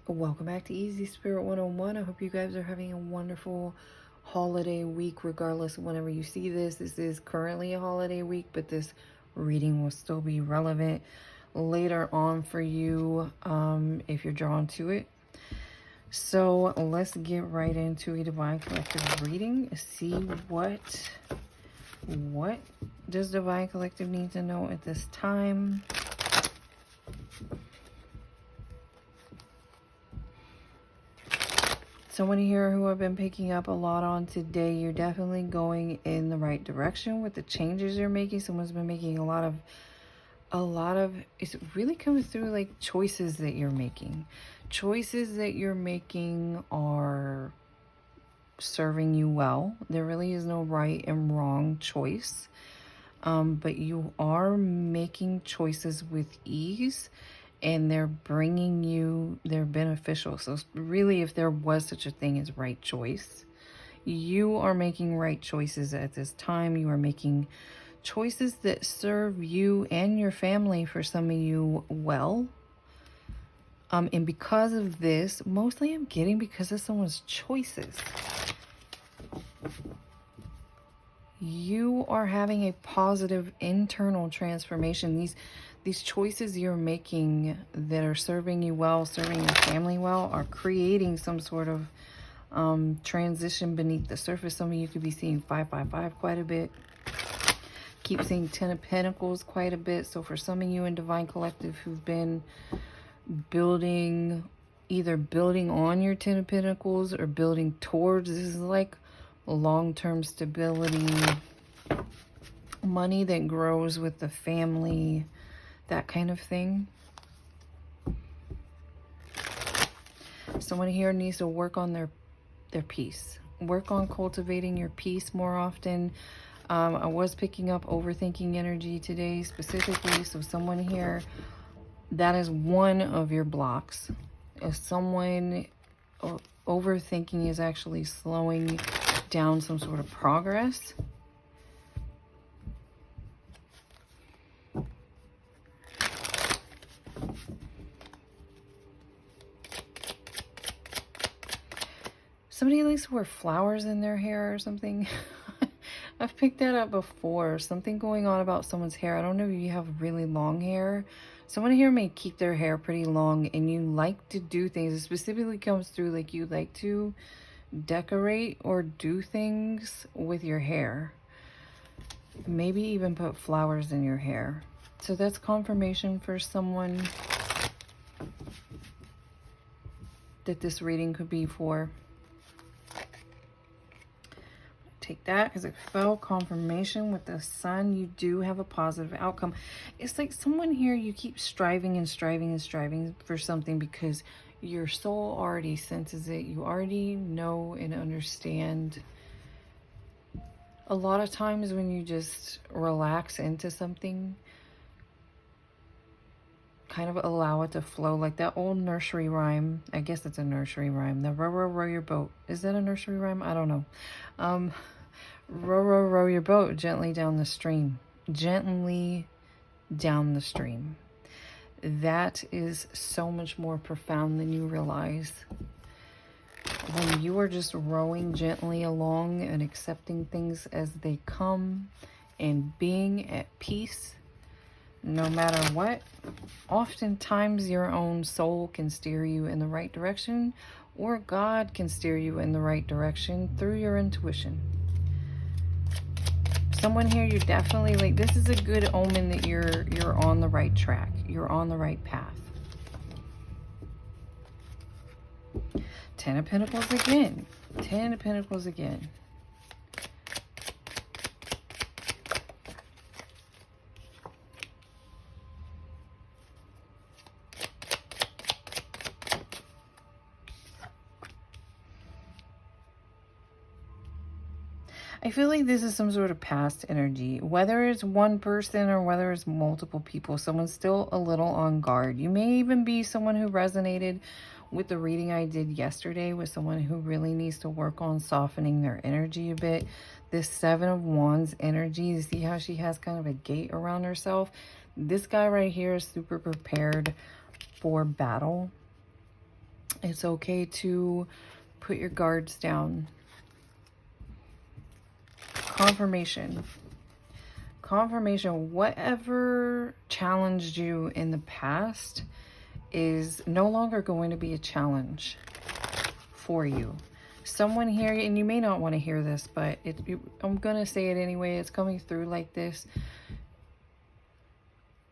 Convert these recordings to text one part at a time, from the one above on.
Welcome back to Easy Spirit 101. I hope you guys are having a wonderful holiday week, regardless of whenever you see this. This is currently a holiday week, but this reading will still be relevant later on for you if you're drawn to it. So let's get right into a Divine Collective reading. See what does Divine Collective need to know at this time. Someone here who I've been picking up a lot on today, you're definitely going in the right direction with the changes you're making. Someone's been making a lot of, it's really coming through like choices that you're making. Choices that you're making are serving you well. There really is no right and wrong choice. But you are making choices with ease. And they're bringing you, they're beneficial. So really, if there was such a thing as right choice, you are making right choices at this time. You are making choices that serve you and your family, for some of you, well. And because of this, mostly I'm getting because of someone's choices. You are having a positive internal transformation. These choices you're making that are serving you well, serving your family well, are creating some sort of transition beneath the surface. Some of you could be seeing 555 quite a bit. Keep seeing 10 of Pentacles quite a bit. So for some of you in Divine Collective who've been either building on your 10 of Pentacles or building towards, this is like long-term stability, money that grows with the family, that kind of thing. Someone here needs to work on their peace. Work on cultivating your peace more often. I was picking up overthinking energy today specifically. So someone here, that is one of your blocks. If someone overthinking is actually slowing down some sort of progress. Somebody likes to wear flowers in their hair or something. I've picked that up before. Something going on about someone's hair. I don't know if you have really long hair. Someone here may keep their hair pretty long and you like to do things. It specifically comes through like you like to decorate or do things with your hair. Maybe even put flowers in your hair. So that's confirmation for someone that this reading could be for. Take that because it fell confirmation with the Sun. You do have a positive outcome. It's like someone here, you keep striving and striving and striving for something because your soul already senses it. You already know and understand. A lot of times when you just relax into something, kind of allow it to flow, like that old nursery rhyme. I guess it's a nursery rhyme. The row, row, row your boat. Is that a nursery rhyme? I don't know. Row, row, row your boat gently down the stream. Gently down the stream. That is so much more profound than you realize. When you are just rowing gently along and accepting things as they come and being at peace, no matter what, oftentimes your own soul can steer you in the right direction, or God can steer you in the right direction through your intuition. Someone here, you definitely, like, this is a good omen that you're on the right track. You're on the right path. 10 of Pentacles again. 10 of Pentacles again. I feel like this is some sort of past energy, whether it's one person or whether it's multiple people. Someone's still a little on guard. You may even be someone who resonated with the reading I did yesterday, with someone who really needs to work on softening their energy a bit. This 7 of Wands energy, you see how she has kind of a gate around herself? This guy right here is super prepared for battle. It's okay to put your guards down. Confirmation. Confirmation. Whatever challenged you in the past is no longer going to be a challenge for you. Someone here, and you may not want to hear this, but I'm going to say it anyway. It's coming through like this.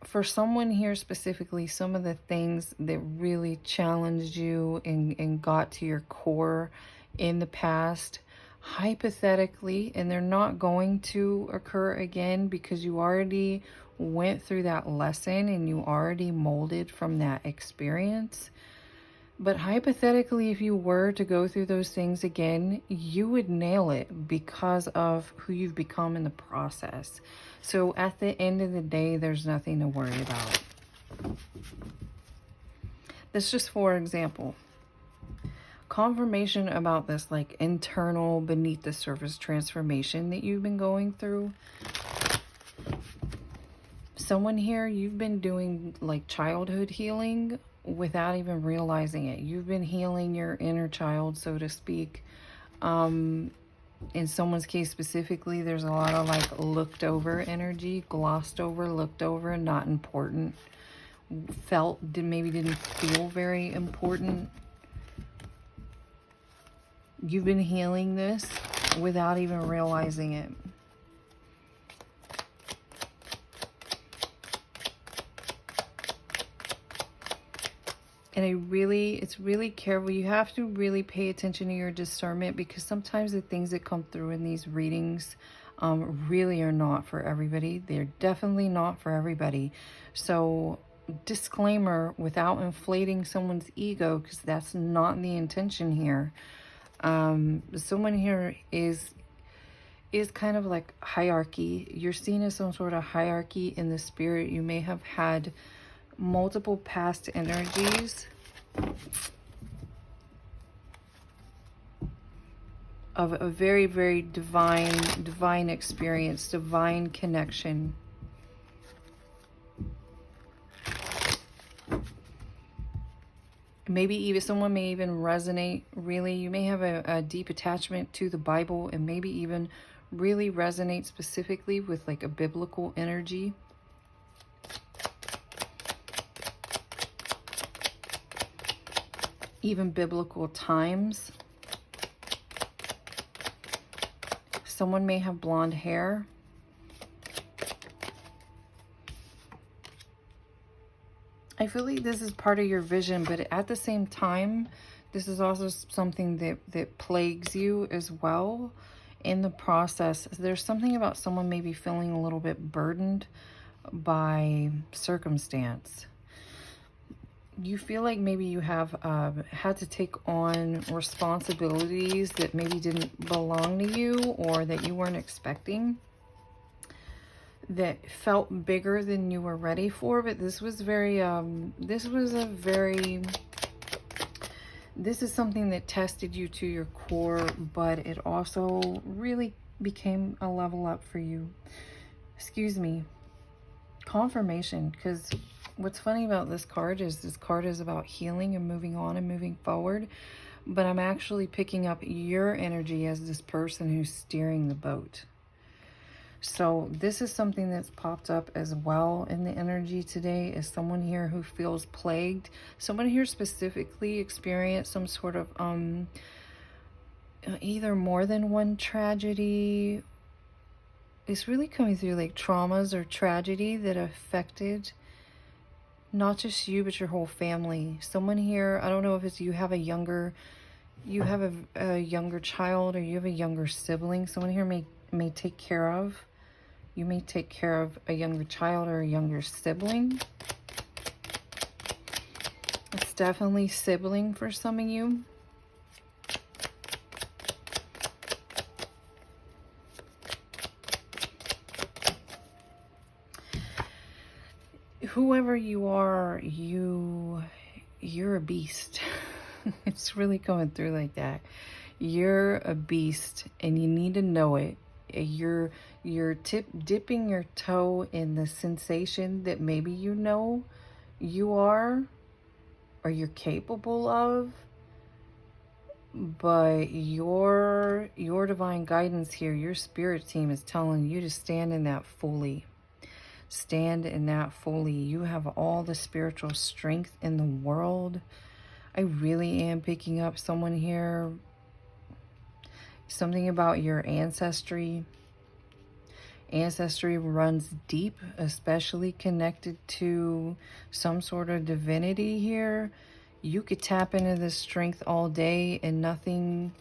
For someone here specifically, some of the things that really challenged you and got to your core in the past, hypothetically, and they're not going to occur again because you already went through that lesson and you already molded from that experience. But hypothetically, if you were to go through those things again, you would nail it because of who you've become in the process. So at the end of the day, there's nothing to worry about. That's just for example. Confirmation about this like internal beneath the surface transformation that you've been going through. Someone here, you've been doing like childhood healing without even realizing it. You've been healing your inner child, so to speak. In someone's case specifically, there's a lot of like looked over energy, glossed over, looked over, not important. Maybe didn't feel very important. You've been healing this without even realizing it. And it's really careful. You have to really pay attention to your discernment, because sometimes the things that come through in these readings really are not for everybody. They're definitely not for everybody. So disclaimer, without inflating someone's ego, because that's not the intention here. Someone here is kind of like hierarchy. You're seen as some sort of hierarchy in the spirit. You may have had multiple past energies of a very, very divine experience, divine connection. Maybe even someone may even resonate really. You may have a deep attachment to the Bible, and maybe even really resonate specifically with like a biblical energy. Even biblical times. Someone may have blonde hair. I feel like this is part of your vision, but at the same time, this is also something that plagues you as well in the process. There's something about someone maybe feeling a little bit burdened by circumstance. You feel like maybe you have had to take on responsibilities that maybe didn't belong to you, or that you weren't expecting, that felt bigger than you were ready for. But this was this is something that tested you to your core, but it also really became a level up for you. Excuse me. Confirmation, because what's funny about this card is about healing and moving on and moving forward, but I'm actually picking up your energy as this person who's steering the boat. So this is something that's popped up as well in the energy today, is someone here who feels plagued. Someone here specifically experienced some sort of either more than one tragedy. It's really coming through like traumas or tragedy that affected not just you, but your whole family. Someone here, I don't know if it's you have a younger child, or you have a younger sibling. Someone here may take care of. You may take care of a younger child or a younger sibling. It's definitely sibling for some of you. Whoever you are, you're a beast. It's really coming through like that. You're a beast, and you need to know it. You're dipping your toe in the sensation that maybe you know you are, or you're capable of. but your divine guidance here, your spirit team is telling you to stand in that fully. Stand in that fully. You have all the spiritual strength in the world. I really am picking up someone here. Something about your ancestry. Ancestry runs deep, especially connected to some sort of divinity here. You could tap into this strength all day and nothing.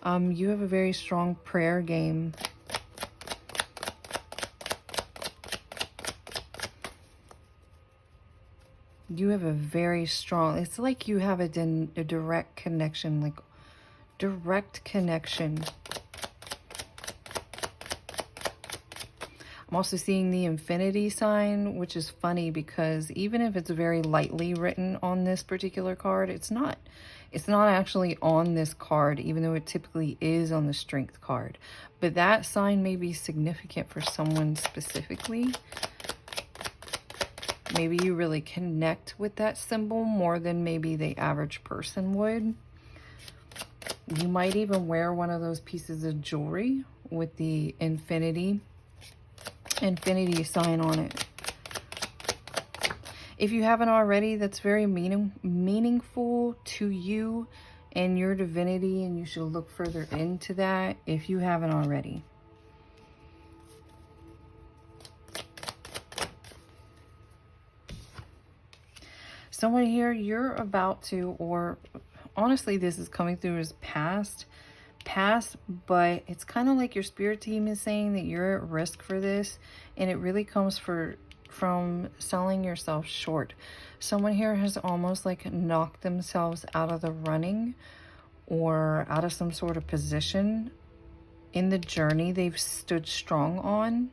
You have a very strong prayer game. You have a very strong, it's like you have a direct connection, like direct connection. I'm also seeing the infinity sign, which is funny because even if it's very lightly written on this particular card, it's not actually on this card, even though it typically is on the strength card. But that sign may be significant for someone specifically. Maybe you really connect with that symbol more than maybe the average person would. You might even wear one of those pieces of jewelry with the infinity sign on it. If you haven't already, that's very meaningful to you and your divinity, and you should look further into that if you haven't already. Someone here, you're about to, or honestly, this is coming through as past, but it's kind of like your spirit team is saying that you're at risk for this, and it really comes from selling yourself short. Someone here has almost like knocked themselves out of the running or out of some sort of position in the journey they've stood strong on,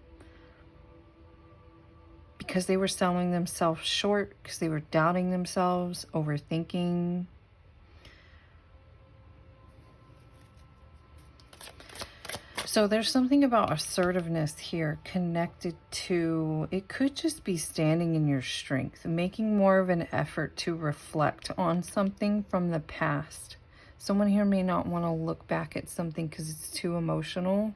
because they were selling themselves short, because they were doubting themselves, overthinking. So there's something about assertiveness here connected to, it could just be standing in your strength, making more of an effort to reflect on something from the past. Someone here may not want to look back at something because it's too emotional.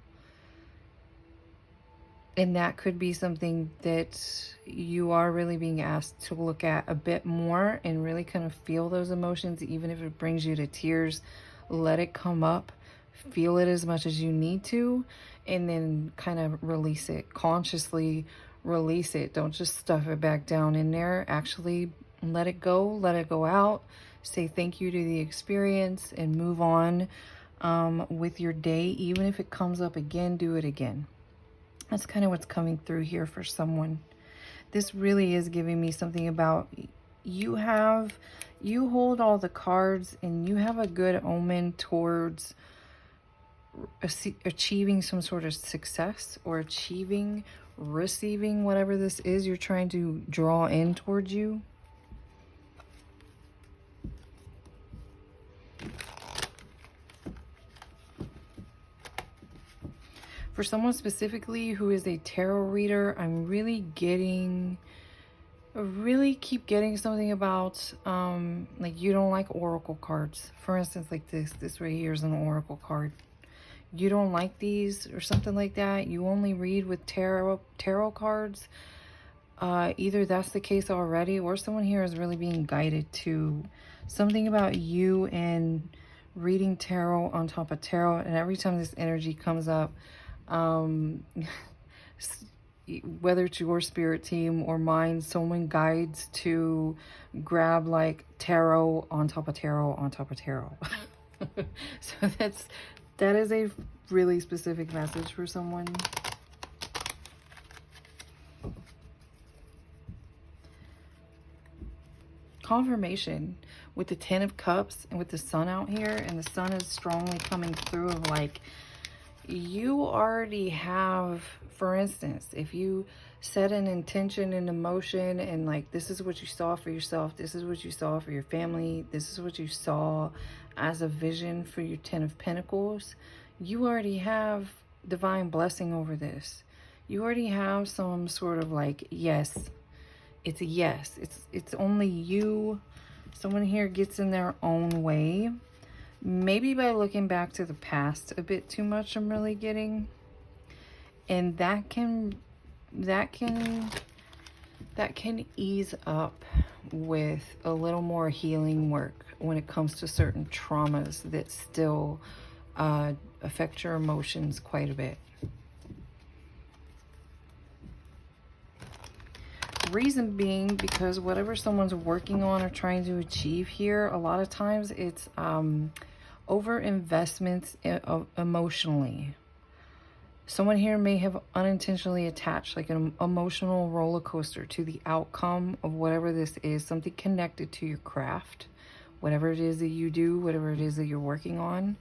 And that could be something that you are really being asked to look at a bit more and really kind of feel those emotions, even if it brings you to tears. Let it come up, feel it as much as you need to, and then kind of release it. Consciously release it. Don't just stuff it back down in there. Actually let it go out. Say thank you to the experience and move on with your day. Even if it comes up again, do it again. That's kind of what's coming through here for someone. This really is giving me something about you hold all the cards and you have a good omen towards achieving some sort of success or receiving whatever this is you're trying to draw in towards you. For someone specifically who is a tarot reader, I'm really keep getting something about, like you don't like oracle cards. For instance, like this right here is an oracle card. You don't like these or something like that. You only read with tarot cards. Either that's the case already, or someone here is really being guided to something about you and reading tarot on top of tarot. And every time this energy comes up, whether it's your spirit team or mine, someone guides to grab like tarot on top of tarot on top of tarot. So that is a really specific message for someone. Confirmation with the 10 of Cups and with the sun out here, and the sun is strongly coming through of like, you already have, for instance, if you set an intention and emotion and like, this is what you saw for yourself, this is what you saw for your family, this is what you saw as a vision for your 10 of Pentacles, you already have divine blessing over this. You already have some sort of like, yes, it's a yes. It's only you. Someone here gets in their own way. Maybe by looking back to the past a bit too much, I'm really getting. And that can ease up with a little more healing work when it comes to certain traumas that still affect your emotions quite a bit. Reason being, because whatever someone's working on or trying to achieve here, a lot of times it's over investments emotionally. Someone here may have unintentionally attached like an emotional roller coaster to the outcome of whatever this is, something connected to your craft, whatever it is that you do, whatever it is that you're working on.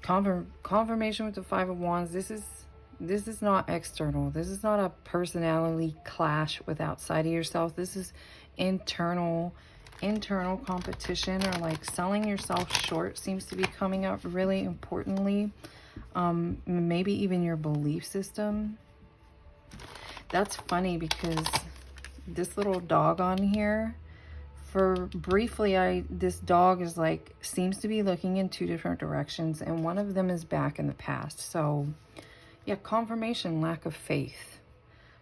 Confirmation with the Five of Wands. This is not external. This is not a personality clash with outside of yourself. This is internal competition, or like selling yourself short seems to be coming up really importantly. Maybe even your belief system. That's funny because this little dog on here, for briefly, this dog is like, seems to be looking in two different directions, and one of them is back in the past. So yeah, confirmation, lack of faith.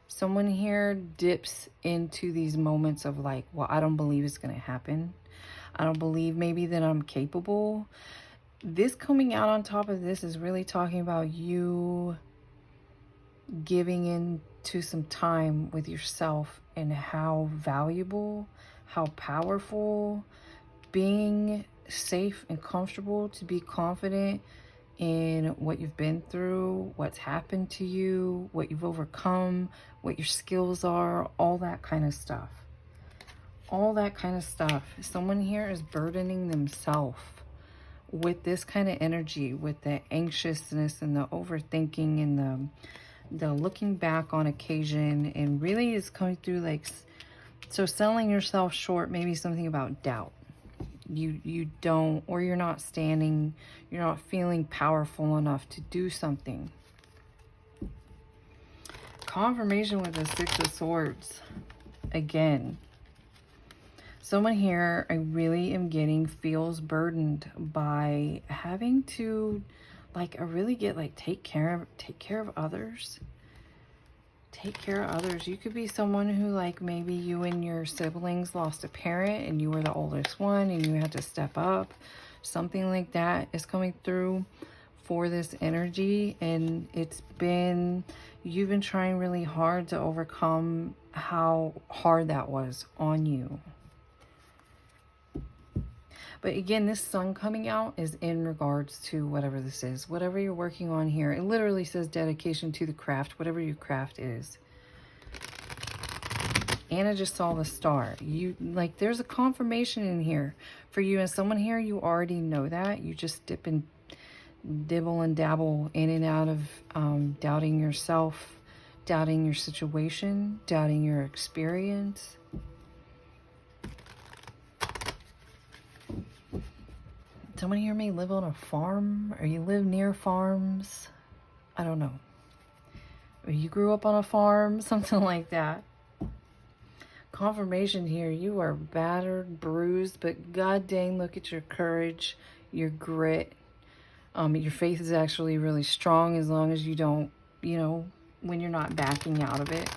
Someone here dips into these moments of like, well, I don't believe it's going to happen. I don't believe maybe that I'm capable. This coming out on top of this is really talking about you giving in to some time with yourself and how valuable, how powerful, being safe and comfortable to be confident in what you've been through, what's happened to you, what you've overcome, what your skills are, all that kind of stuff. All that kind of stuff. Someone here is burdening themselves with this kind of energy, with the anxiousness and the overthinking and the looking back on occasion, and really is coming through like, so selling yourself short, maybe something about doubt. You don't, or you're not standing, you're not feeling powerful enough to do something. Confirmation with the Six of Swords. Again, someone here, I really am getting, feels burdened by having to, like, I really get like take care of others. Take care of others. You could be someone who, like, maybe you and your siblings lost a parent and you were the oldest one and you had to step up. Something like that is coming through for this energy, and you've been trying really hard to overcome how hard that was on you. But again, this sun coming out is in regards to whatever this is, whatever you're working on here. It literally says dedication to the craft, whatever your craft is. Anna just saw the star. There's a confirmation in here for you, and someone here, you already know that. You just dibble and dabble in and out of doubting yourself, doubting your situation, doubting your experience. Someone here may live on a farm, or you live near farms. I don't know. Or you grew up on a farm, something like that. Confirmation here, you are battered, bruised, but god dang, look at your courage, your grit. Your faith is actually really strong, as long as you don't, when you're not backing out of it.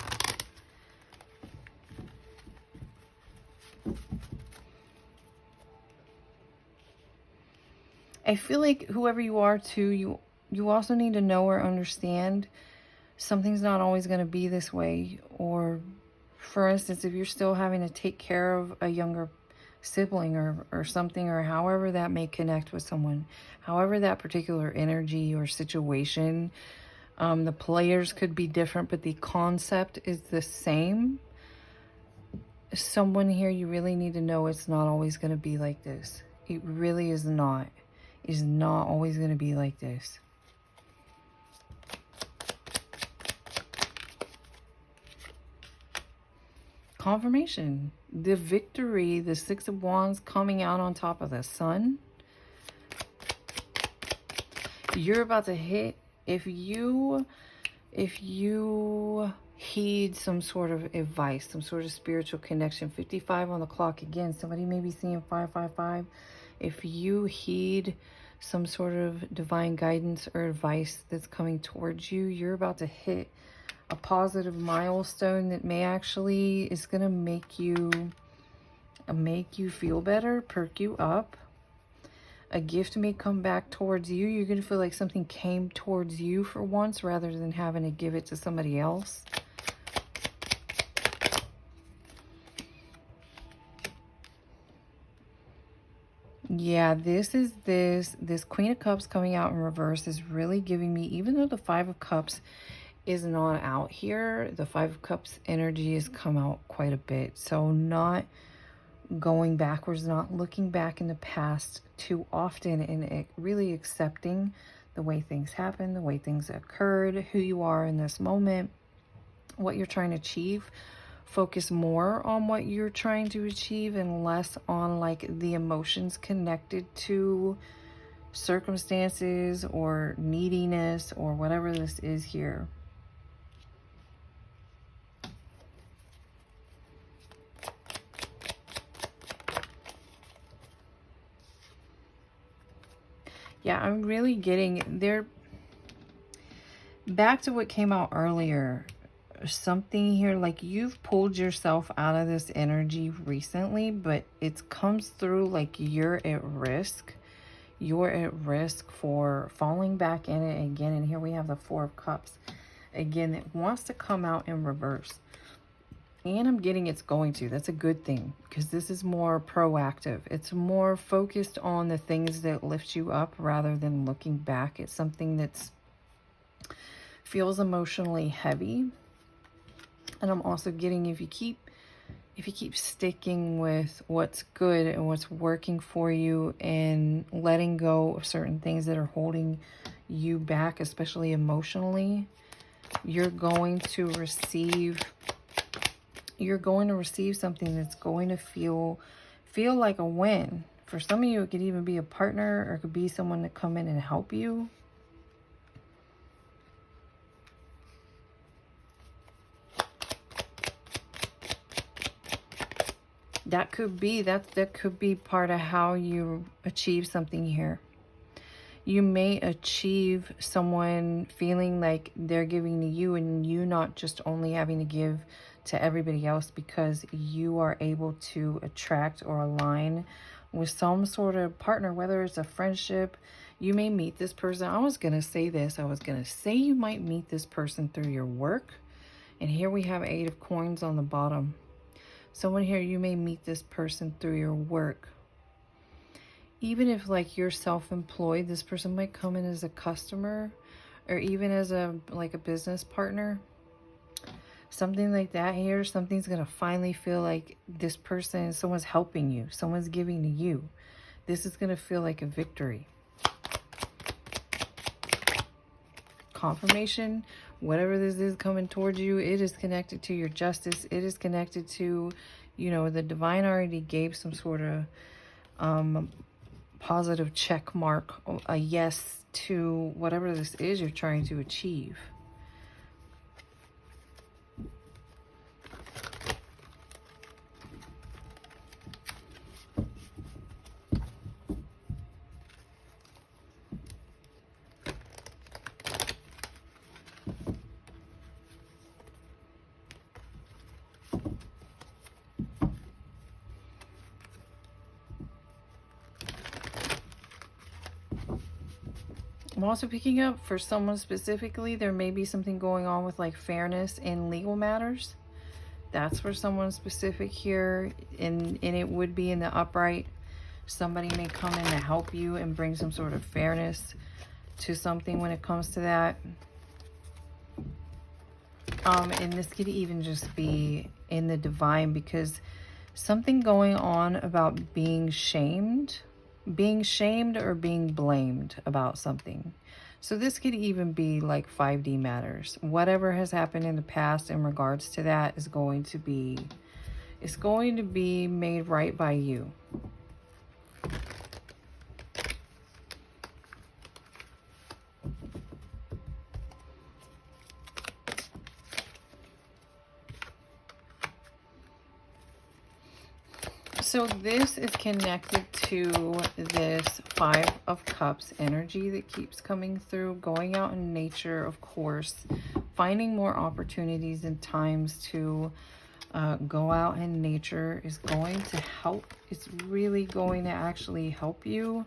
I feel like whoever you are too, you also need to know or understand something's not always going to be this way. Or for instance, if you're still having to take care of a younger sibling or something, or however that may connect with someone, however that particular energy or situation, the players could be different, but the concept is the same. Someone here, you really need to know it's not always going to be like this. It really is not. It's not always going to be like this. Confirmation. The victory, the Six of Wands coming out on top of the sun. You're about to hit, if you heed some sort of advice, some sort of spiritual connection. 55 on the clock again. Somebody may be seeing 555. If you heed some sort of divine guidance or advice that's coming towards you, you're about to hit a positive milestone that may actually is going to make you feel better, perk you up. A gift may come back towards you. You're going to feel like something came towards you for once rather than having to give it to somebody else. Yeah, this Queen of Cups coming out in reverse is really giving me, even though the Five of Cups is not out here, the Five of Cups energy has come out quite a bit. So not going backwards, not looking back in the past too often, and really accepting the way things happen, the way things occurred, who you are in this moment, what you're trying to achieve. Focus more on what you're trying to achieve and less on like the emotions connected to circumstances or neediness or whatever this is here. Yeah, I'm really getting there. Back to what came out earlier. Something here, like you've pulled yourself out of this energy recently, but it comes through like you're at risk. You're at risk for falling back in it again. And here we have the Four of Cups. Again, it wants to come out in reverse. And I'm getting it's going to. That's a good thing because this is more proactive. It's more focused on the things that lift you up rather than looking back at something that's feels emotionally heavy. And I'm also getting if you keep sticking with what's good and what's working for you and letting go of certain things that are holding you back, especially emotionally, you're going to receive something that's going to feel like a win. For some of you, it could even be a partner or it could be someone to come in and help you. That could be part of how you achieve something here. You may achieve someone feeling like they're giving to you and you not just only having to give to everybody else because you are able to attract or align with some sort of partner, whether it's a friendship. You may meet this person. I was going to say this. I was going to say you might meet this person through your work. And here we have Eight of Coins on the bottom. Someone here, you may meet this person through your work. Even if like you're self-employed, this person might come in as a customer or even as a business partner. Something like that here. Something's going to finally feel like this person, someone's helping you. Someone's giving to you. This is going to feel like a victory. Confirmation, whatever this is coming towards you, it is connected to your justice. It is connected to, the divine already gave some sort of positive check mark, a yes to whatever this is you're trying to achieve. I'm also picking up for someone specifically, there may be something going on with like fairness in legal matters. That's for someone specific here, and it would be in the upright. Somebody may come in to help you and bring some sort of fairness to something when it comes to that. And this could even just be in the divine, because something going on about being shamed or being blamed about something. So this could even be like 5D matters. Whatever has happened in the past in regards to that is going to be made right by you. So this is connected to this Five of Cups energy that keeps coming through. Going out in nature, of course. Finding more opportunities and times to go out in nature is going to help. It's really going to actually help you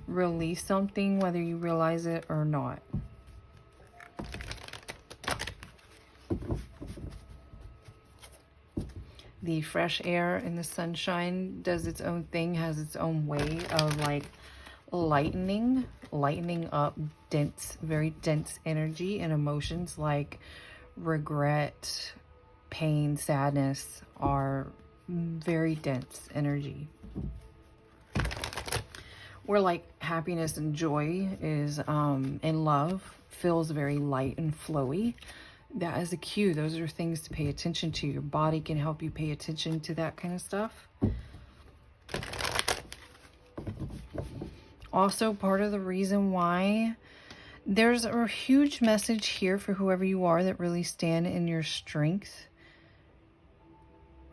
release something, whether you realize it or not. The fresh air and the sunshine does its own thing, has its own way of like lightening up dense, very dense energy and emotions like regret, pain, sadness are very dense energy. Where like happiness and joy is and love feels very light and flowy. That is a cue. Those are things to pay attention to. Your body can help you pay attention to that kind of stuff. Also, part of the reason why there's a huge message here for whoever you are that really stand in your strength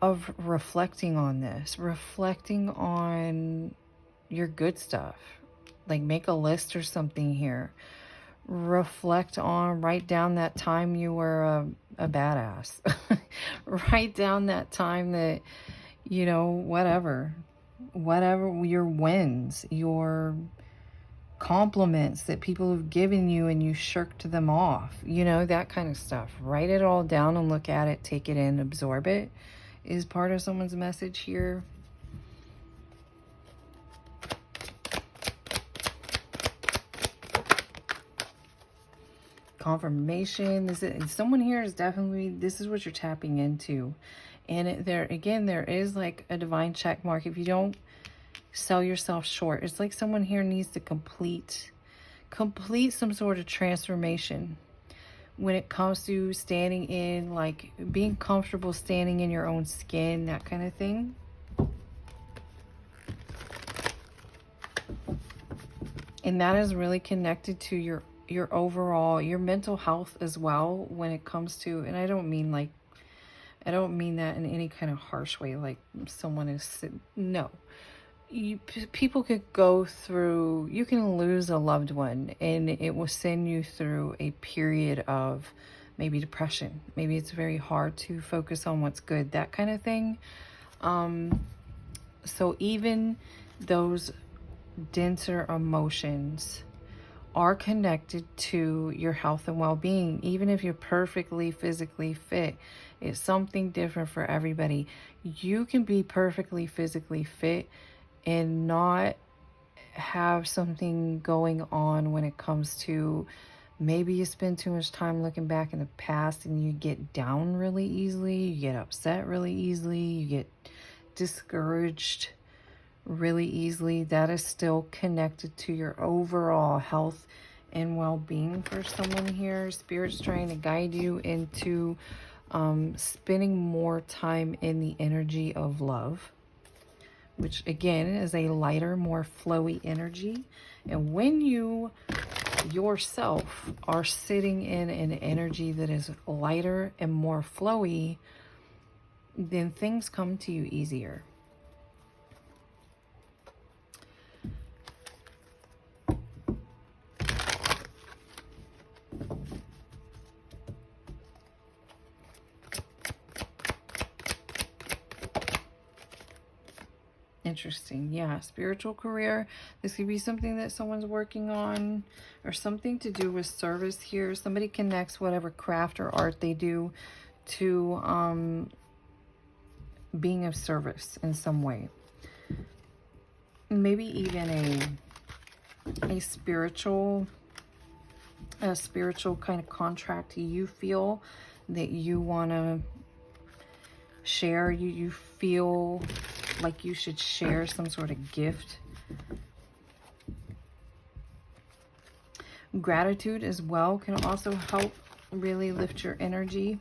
of reflecting on this, reflecting on your good stuff. Like make a list or something here. Reflect on, write down that time you were a badass. Write down that time that, you know, whatever your wins, your compliments that people have given you and you shirked them off, you know, that kind of stuff. Write it all down and look at it, take it in, absorb it is part of someone's message here. Confirmation. Someone here is definitely, this is what you're tapping into. And there is like a divine check mark. If you don't sell yourself short, it's like someone here needs to complete some sort of transformation when it comes to standing in, like being comfortable standing in your own skin, that kind of thing. And that is really connected to your overall, your mental health as well when it comes to, and I don't mean that in any kind of harsh way, like someone is, no. People could go through, you can lose a loved one and it will send you through a period of maybe depression. Maybe it's very hard to focus on what's good, that kind of thing. So even those denser emotions are connected to your health and well-being. Even if you're perfectly physically fit, it's something different for everybody. You can be perfectly physically fit and not have something going on when it comes to, maybe you spend too much time looking back in the past and you get down really easily, you get upset really easily, you get discouraged really easily. That is still connected to your overall health and well-being for someone here. Spirit's trying to guide you into spending more time in the energy of love, which again is a lighter, more flowy energy. And when you yourself are sitting in an energy that is lighter and more flowy, then things come to you easier. Interesting. Yeah, spiritual career. This could be something that someone's working on or something to do with service here. Somebody connects whatever craft or art they do to being of service in some way. Maybe even a spiritual kind of contract you feel that you want to share. You feel like you should share some sort of gift. Gratitude as well can also help really lift your energy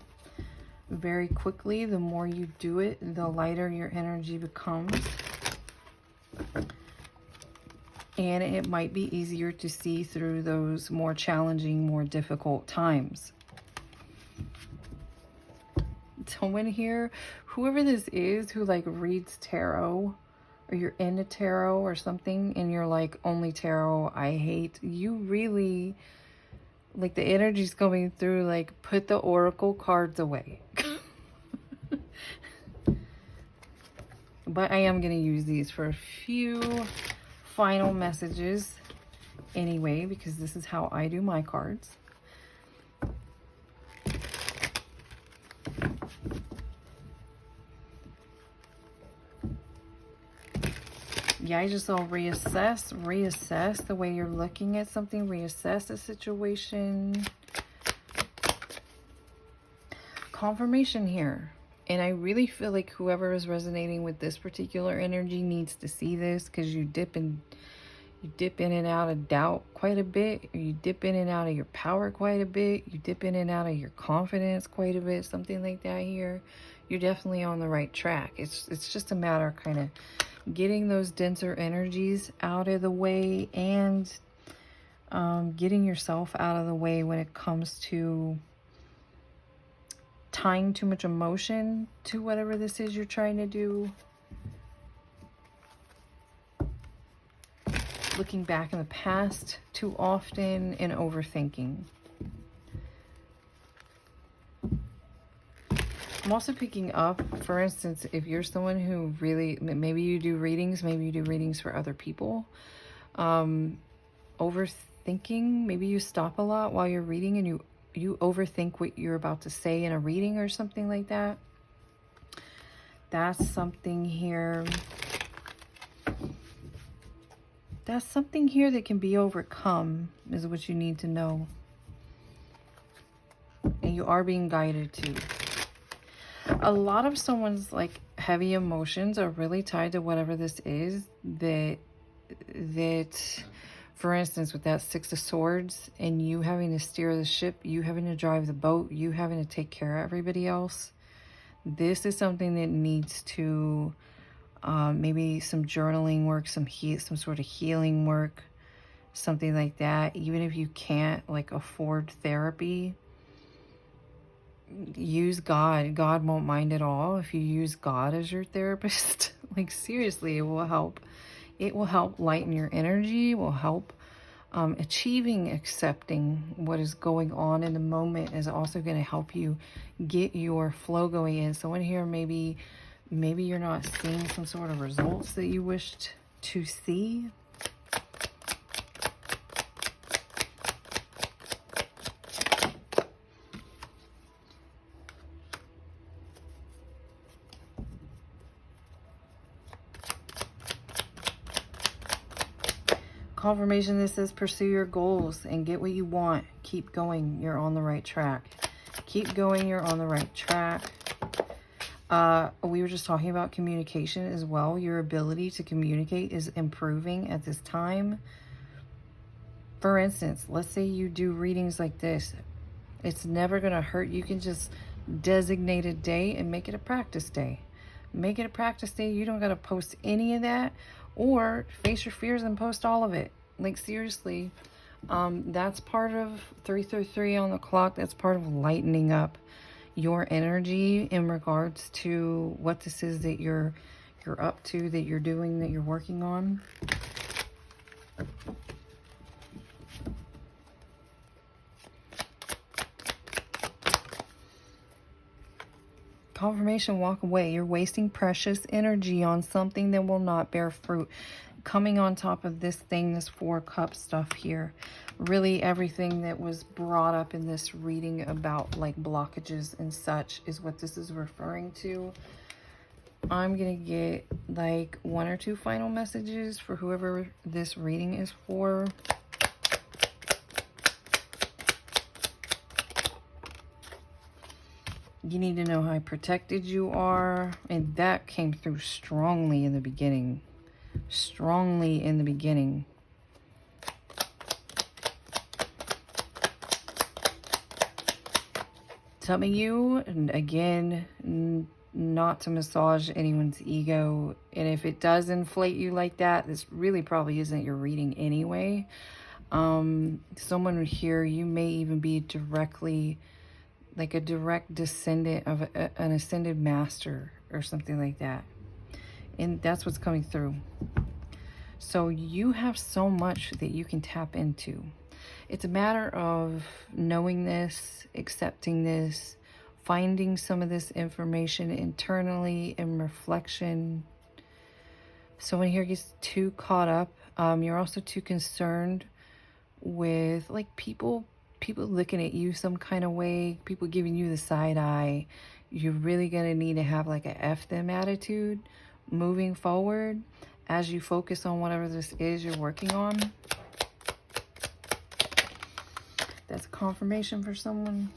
very quickly. The more you do it, the lighter your energy becomes. And it might be easier to see through those more challenging, more difficult times. Someone here, whoever this is who like reads tarot or you're into tarot or something and you're like, only tarot I hate, you really, like, the energy's going through, like, put the oracle cards away. But I am going to use these for a few final messages anyway, because this is how I do my cards. Yeah, I just saw reassess the way you're looking at something, reassess the situation. Confirmation here. And I really feel like whoever is resonating with this particular energy needs to see this, because you dip in and out of doubt quite a bit. Or you dip in and out of your power quite a bit. You dip in and out of your confidence quite a bit. Something like that here. You're definitely on the right track. It's just a matter of kind of getting those denser energies out of the way, and getting yourself out of the way when it comes to tying too much emotion to whatever this is you're trying to do. Looking back in the past too often and overthinking. I'm also picking up, for instance, if you're someone who really, maybe you do readings for other people. Overthinking, maybe you stop a lot while you're reading and you overthink what you're about to say in a reading or something like that. That's something here. That's something here that can be overcome, is what you need to know. And you are being guided to. A lot of someone's like heavy emotions are really tied to whatever this is, that for instance, with that Six of Swords and you having to steer the ship, you having to drive the boat, you having to take care of everybody else. This is something that needs to maybe some journaling work, some sort of healing work, something like that. Even if you can't like afford therapy, use God. God won't mind at all if you use God as your therapist. Like, seriously, it will help. It will help lighten your energy. It will help accepting what is going on in the moment, is also going to help you get your flow going in. So in here, maybe you're not seeing some sort of results that you wished to see. Confirmation that says pursue your goals and get what you want. Keep going. You're on the right track. Keep going. You're on the right track. We were just talking about communication as well. Your ability to communicate is improving at this time. For instance, let's say you do readings like this. It's never going to hurt. You can just designate a day and make it a practice day. Make it a practice day. You don't got to post any of that, or face your fears and post all of it. Like, seriously, that's part of 333 on the clock. That's part of lightening up your energy in regards to what this is that you're up to, that you're doing, that you're working on. Confirmation, walk away. You're wasting precious energy on something that will not bear fruit. Coming on top of this thing, this 4 cup stuff here. Really, everything that was brought up in this reading about like blockages and such is what this is referring to. I'm going to get like 1 or 2 final messages for whoever this reading is for. You need to know how protected you are. And that came through strongly in the beginning. Strongly in the beginning. Some of you, and again, not to massage anyone's ego. And if it does inflate you like that, this really probably isn't your reading anyway. Someone here, you may even be directly, like a direct descendant of an ascended master or something like that. And that's what's coming through. So you have so much that you can tap into. It's a matter of knowing this, accepting this, finding some of this information internally in reflection. So when here gets too caught up, you're also too concerned with like people looking at you some kind of way, people giving you the side eye. You're really gonna need to have like a F them attitude moving forward as you focus on whatever this is you're working on. That's confirmation for someone.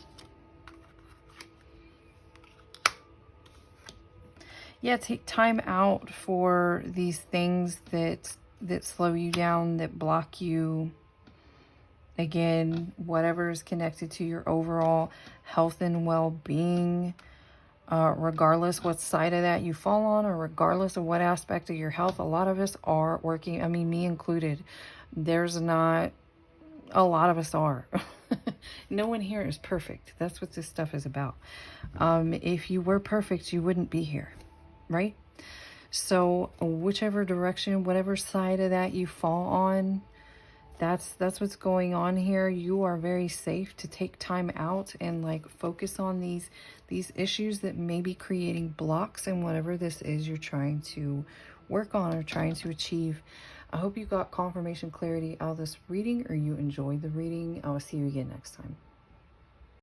Yeah, take time out for these things that slow you down, that block you. Again, whatever is connected to your overall health and well-being, regardless what side of that you fall on, or regardless of what aspect of your health. A lot of us are working, I mean, me included. There's not, a lot of us are. No one here is perfect. That's what this stuff is about. If you were perfect, you wouldn't be here, right? So whichever direction, whatever side of that you fall on, that's what's going on here. You are very safe to take time out and like focus on these issues that may be creating blocks in whatever this is you're trying to work on or trying to achieve. I hope you got confirmation, clarity out of this reading, or you enjoyed the reading. I will see you again next time.